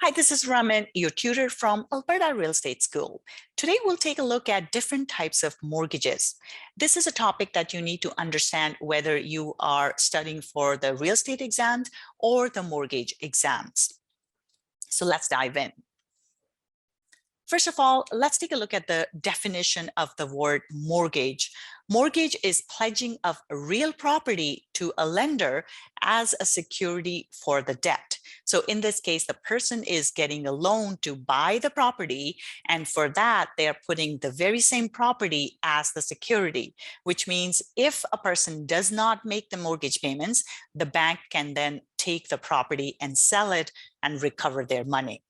Hi, this is Raman, your tutor from Alberta Real Estate School. Today, we'll take a look at different types of mortgages. This is a topic that you need to understand whether you are studying for the real estate exams or the mortgage exams. So let's dive in. First of all, let's take a look at the definition of the word mortgage. Mortgage is pledging of real property to a lender as a security for the debt. So in this case, the person is getting a loan to buy the property, and for that, they are putting the very same property as the security, which means if a person does not make the mortgage payments, the bank can then take the property and sell it and recover their money.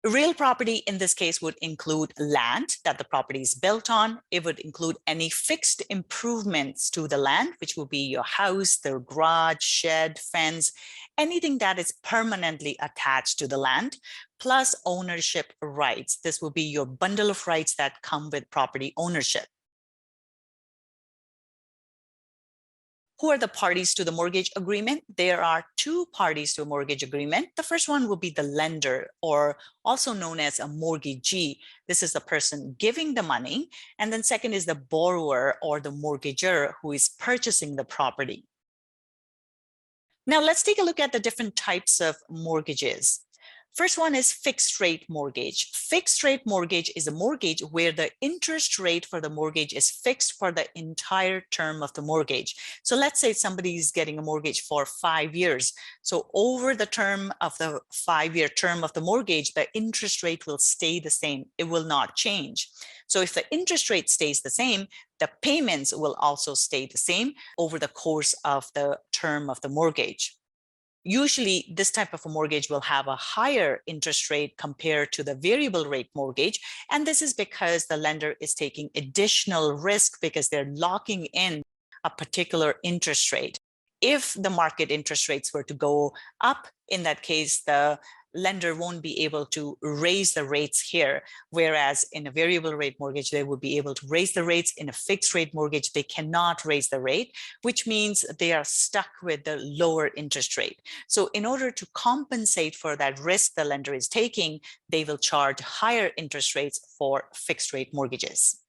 Real property in this case would include land that the property is built on. It would include any fixed improvements to the land, which will be your house, the garage, shed, fence, anything that is permanently attached to the land, plus ownership rights. This will be your bundle of rights that come with property ownership. Who are the parties to the mortgage agreement? There are two parties to a mortgage agreement. The first one will be the lender, or also known as a mortgagee. This is the person giving the money. And then second is the borrower or the mortgagor who is purchasing the property. Now let's take a look at the different types of mortgages. First one is fixed rate mortgage. Fixed rate mortgage is a mortgage where the interest rate for the mortgage is fixed for the entire term of the mortgage. So let's say somebody is getting a mortgage for 5 years. So over the term of the 5-year term of the mortgage, the interest rate will stay the same. It will not change. So if the interest rate stays the same, the payments will also stay the same over the course of the term of the mortgage. Usually, this type of a mortgage will have a higher interest rate compared to the variable rate mortgage. And this is because the lender is taking additional risk because they're locking in a particular interest rate. If the market interest rates were to go up, in that case, the lender won't be able to raise the rates here. Whereas in a variable rate mortgage, they would be able to raise the rates. In a fixed rate mortgage, they cannot raise the rate, which means they are stuck with the lower interest rate. So in order to compensate for that risk the lender is taking, they will charge higher interest rates for fixed rate mortgages.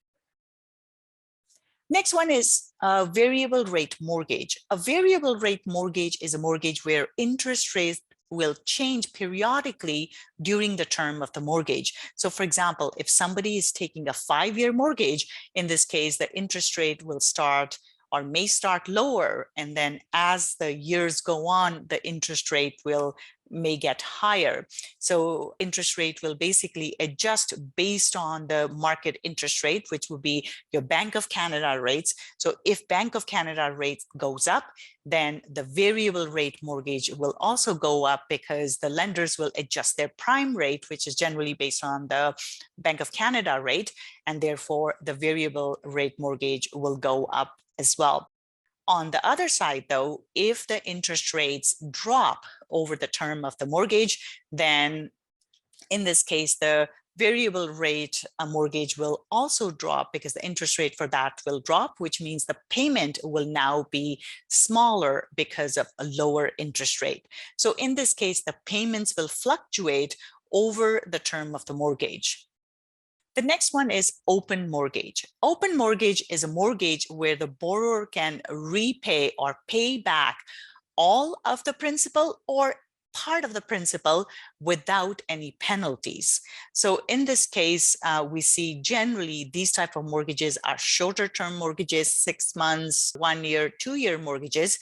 Next one is a variable rate mortgage. A variable rate mortgage is a mortgage where interest rates will change periodically during the term of the mortgage. So for example, if somebody is taking a 5-year mortgage, in this case, the interest rate will start or may start lower. And then as the years go on, the interest rate may get higher. So interest rate will basically adjust based on the market interest rate, which will be your Bank of Canada rates. So if Bank of Canada rate goes up, then the variable rate mortgage will also go up because the lenders will adjust their prime rate, which is generally based on the Bank of Canada rate, and therefore the variable rate mortgage will go up as well. On the other side, though, if the interest rates drop over the term of the mortgage, then in this case, the variable rate mortgage will also drop because the interest rate for that will drop, which means the payment will now be smaller because of a lower interest rate. So in this case, the payments will fluctuate over the term of the mortgage. The next one is open mortgage. Open mortgage is a mortgage where the borrower can repay or pay back all of the principal or part of the principal without any penalties. So in this case, we see generally these type of mortgages are shorter term mortgages, 6 months, 1 year, 2-year mortgages,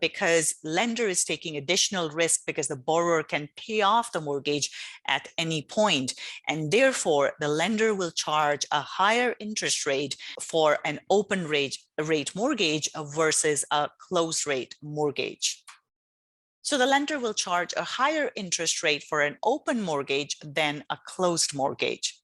because lender is taking additional risk because the borrower can pay off the mortgage at any point. And therefore, the lender will charge a higher interest rate for an open rate mortgage versus a closed rate mortgage. So the lender will charge a higher interest rate for an open mortgage than a closed mortgage.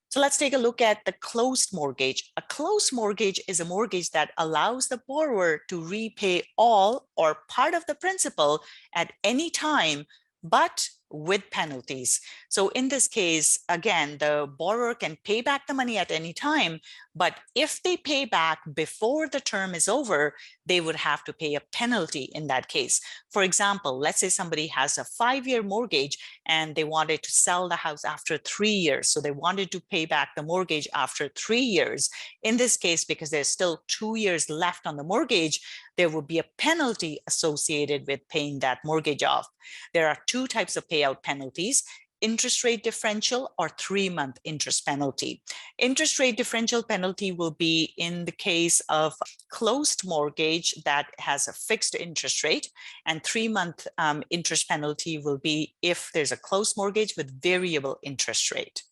So let's take a look at the closed mortgage. A closed mortgage is a mortgage that allows the borrower to repay all or part of the principal at any time, but with penalties. So in this case, again, the borrower can pay back the money at any time, But if they pay back before the term is over, they would have to pay a penalty in that case. For example, let's say somebody has a 5-year mortgage and they wanted to sell the house after 3 years. So they wanted to pay back the mortgage after 3 years. In this case, because there's still 2 years left on the mortgage, there would be a penalty associated with paying that mortgage off. There are 2 types of payout penalties: interest rate differential or 3-month interest penalty. Interest rate differential penalty will be in the case of closed mortgage that has a fixed interest rate, and 3-month interest penalty will be if there's a closed mortgage with variable interest rate.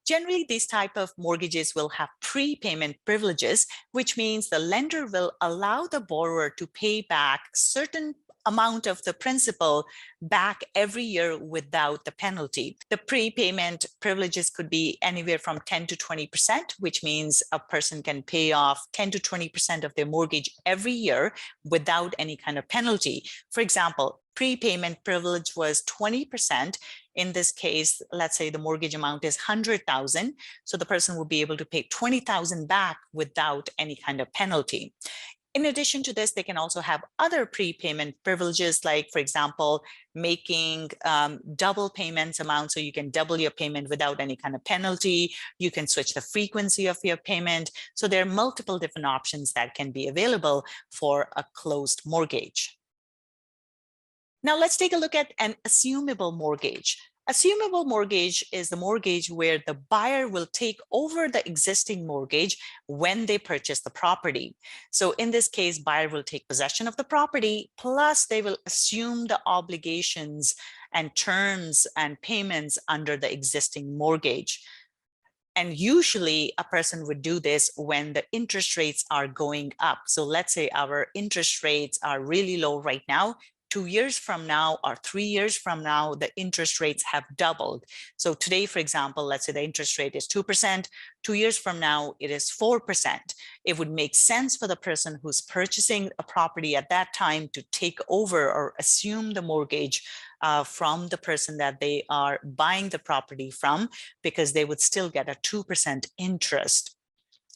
Generally, these type of mortgages will have prepayment privileges, which means the lender will allow the borrower to pay back certain amount of the principal back every year without the penalty. The prepayment privileges could be anywhere from 10 to 20%, which means a person can pay off 10 to 20% of their mortgage every year without any kind of penalty. For example, prepayment privilege was 20%. In this case, let's say the mortgage amount is 100,000. So the person will be able to pay 20,000 back without any kind of penalty. In addition to this, they can also have other prepayment privileges, like, for example, making double payments amount. So you can double your payment without any kind of penalty. You can switch the frequency of your payment. So there are multiple different options that can be available for a closed mortgage. Now let's take a look at an assumable mortgage. Assumable mortgage is the mortgage where the buyer will take over the existing mortgage when they purchase the property. So in this case, buyer will take possession of the property, plus they will assume the obligations and terms and payments under the existing mortgage. And usually a person would do this when the interest rates are going up. So let's say our interest rates are really low right now. 2 years from now or 3 years from now, the interest rates have doubled. So today, for example, let's say the interest rate is 2%. 2 years from now, it is 4%. It would make sense for the person who's purchasing a property at that time to take over or assume the mortgage from the person that they are buying the property from, because they would still get a 2% interest.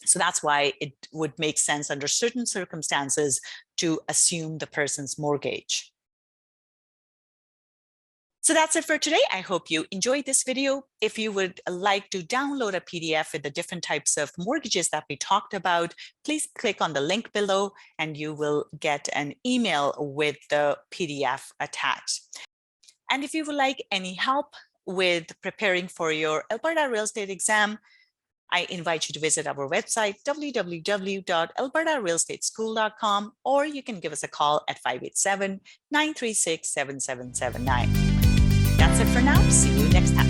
So that's why it would make sense under certain circumstances to assume the person's mortgage. So that's it for today. I hope you enjoyed this video. If you would like to download a PDF with the different types of mortgages that we talked about, please click on the link below and you will get an email with the PDF attached. And if you would like any help with preparing for your Alberta real estate exam, I invite you to visit our website, www.albertarealestateschool.com, or you can give us a call at 587-936-7779. That's it for now. See you next time.